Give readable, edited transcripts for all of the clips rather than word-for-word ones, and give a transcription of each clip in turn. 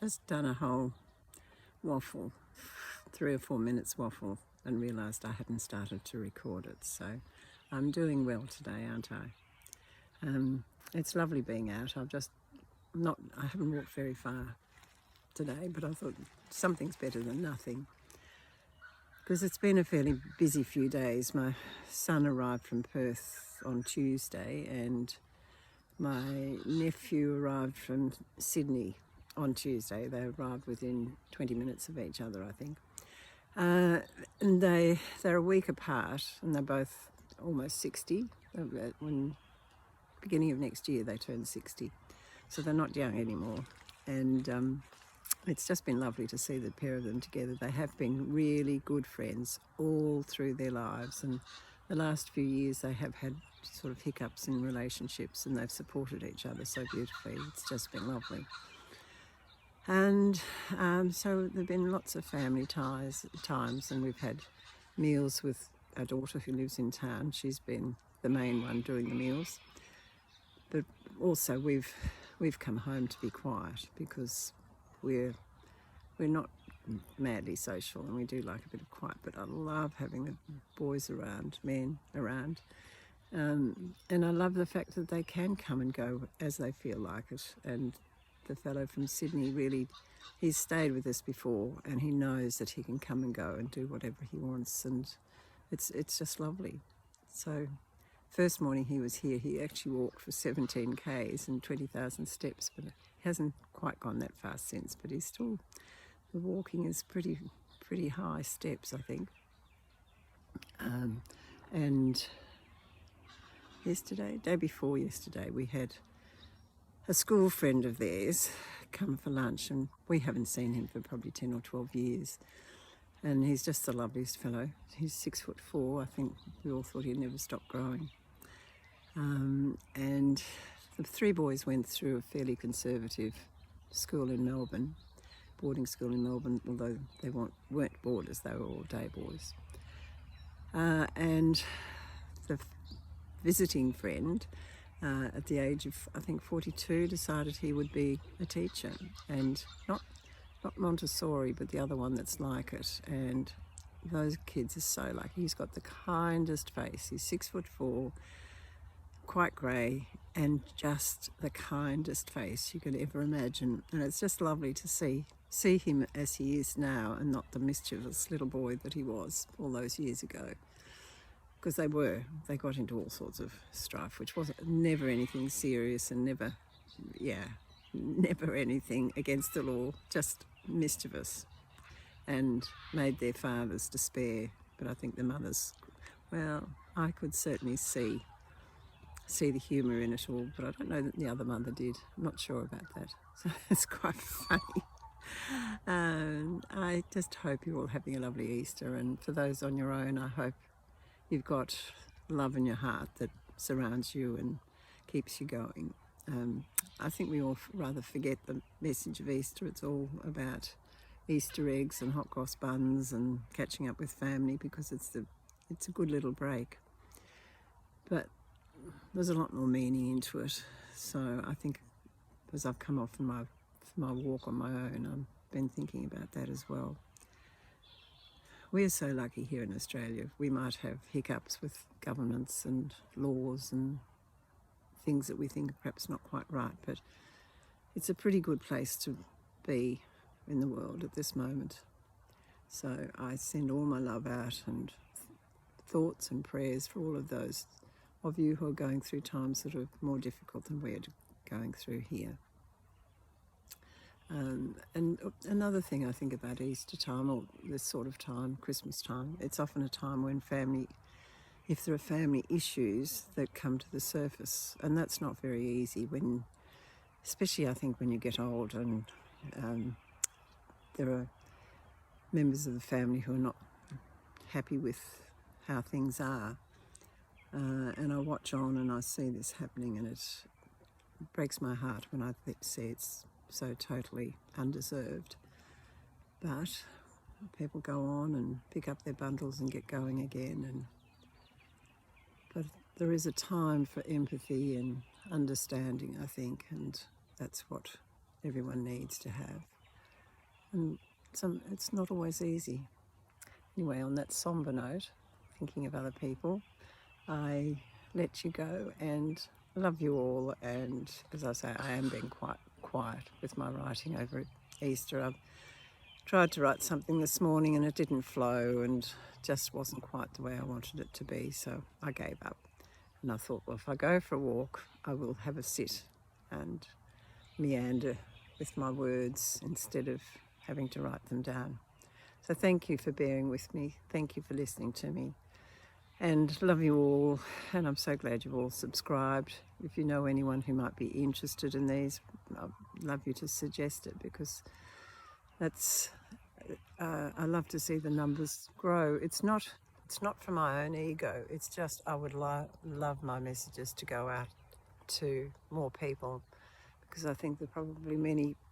Just done a whole waffle, 3 or 4 minutes waffle, and realised I hadn't started to record it. So I'm doing well today, aren't I? It's lovely being out. I haven't walked very far today, but I thought something's better than nothing. Because it's been a fairly busy few days. My son arrived from Perth on Tuesday and my nephew arrived from Sydney on Tuesday. They arrived within 20 minutes of each other, I think. And they're a week apart, and they're both almost 60. When beginning of next year they turn 60, so they're not young anymore. And it's just been lovely to see the pair of them together. They have been really good friends all through their lives, and the last few years they have had sort of hiccups in relationships, and they've supported each other so beautifully. It's just been lovely. And so there have been lots of family times, and we've had meals with our daughter who lives in town. She's been the main one doing the meals. But also we've come home to be quiet because we're not madly social, and we do like a bit of quiet, but I love having the boys around, men around. And I love the fact that they can come and go as they feel like it. And the fellow from Sydney, really, he's stayed with us before, and he knows that he can come and go and do whatever he wants, and it's just lovely. So first morning he was here, he actually walked for 17 k's and 20,000 steps, but he hasn't quite gone that fast since, but he's still, the walking is pretty high steps, I think. And day before yesterday, we had a school friend of theirs come for lunch, and we haven't seen him for probably 10 or 12 years. And he's just the loveliest fellow. He's 6'4". I think we all thought he'd never stop growing. And the three boys went through a fairly conservative school in Melbourne, boarding school in Melbourne, although they weren't boarders, they were all day boys. And the visiting friend, at the age of, I think, 42, decided he would be a teacher, and not Montessori, but the other one that's like it. And those kids are so lucky. He's got the kindest face. He's 6'4", quite grey, and just the kindest face you could ever imagine. And it's just lovely to see him as he is now, and not the mischievous little boy that he was all those years ago. Because they got into all sorts of strife, which was never anything serious, and never anything against the law, just mischievous, and made their fathers despair. But I think the mothers, well, I could certainly see the humour in it all, but I don't know that the other mother did. I'm not sure about that. So it's quite funny. I just hope you're all having a lovely Easter, and for those on your own, I hope you've got love in your heart that surrounds you and keeps you going. I think we all rather forget the message of Easter. It's all about Easter eggs and hot cross buns and catching up with family, because it's a good little break. But there's a lot more meaning into it. So I think as I've come off from my walk on my own, I've been thinking about that as well. We're so lucky here in Australia. We might have hiccups with governments and laws and things that we think are perhaps not quite right, but it's a pretty good place to be in the world at this moment. So I send all my love out, and thoughts and prayers for all of those of you who are going through times that are more difficult than we're going through here. And another thing I think about Easter time, or this sort of time, Christmas time, it's often a time when if there are family issues that come to the surface, and that's not very easy especially I think when you get old, and there are members of the family who are not happy with how things are. And I watch on and I see this happening, and it breaks my heart when I see it's so totally undeserved. But people go on and pick up their bundles and get going again. But there is a time for empathy and understanding, I think, and that's what everyone needs to have. and it's not always easy. Anyway, on that somber note, thinking of other people, I let you go and love you all. And as I say, I am being quite quiet with my writing over Easter. I've tried to write something this morning and it didn't flow and just wasn't quite the way I wanted it to be, so I gave up. And I thought, well, if I go for a walk, I will have a sit and meander with my words instead of having to write them down. So thank you for bearing with me. Thank you for listening to me. And love you all. And I'm so glad you've all subscribed. If you know anyone who might be interested in these, I'd love you to suggest it, because that's I love to see the numbers grow. It's not for my own ego. It's just I would love my messages to go out to more people, because I think there are probably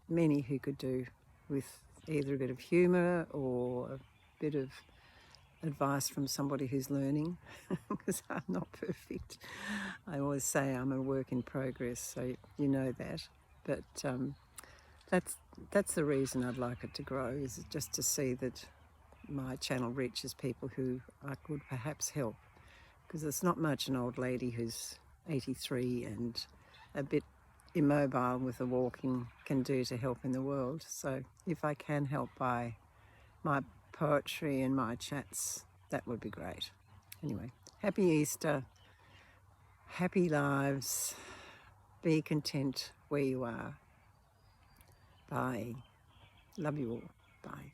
many who could do with either a bit of humour or a bit of advice from somebody who's learning, because I'm not perfect. I always say I'm a work in progress, so you know that. But that's the reason I'd like it to grow, is just to see that my channel reaches people who I could perhaps help, because it's not much an old lady who's 83 and a bit immobile with the walking can do to help in the world. So if I can help by my poetry and my chats, that would be great. Anyway, happy Easter, happy lives, be content where you are. Bye. Love you all. Bye.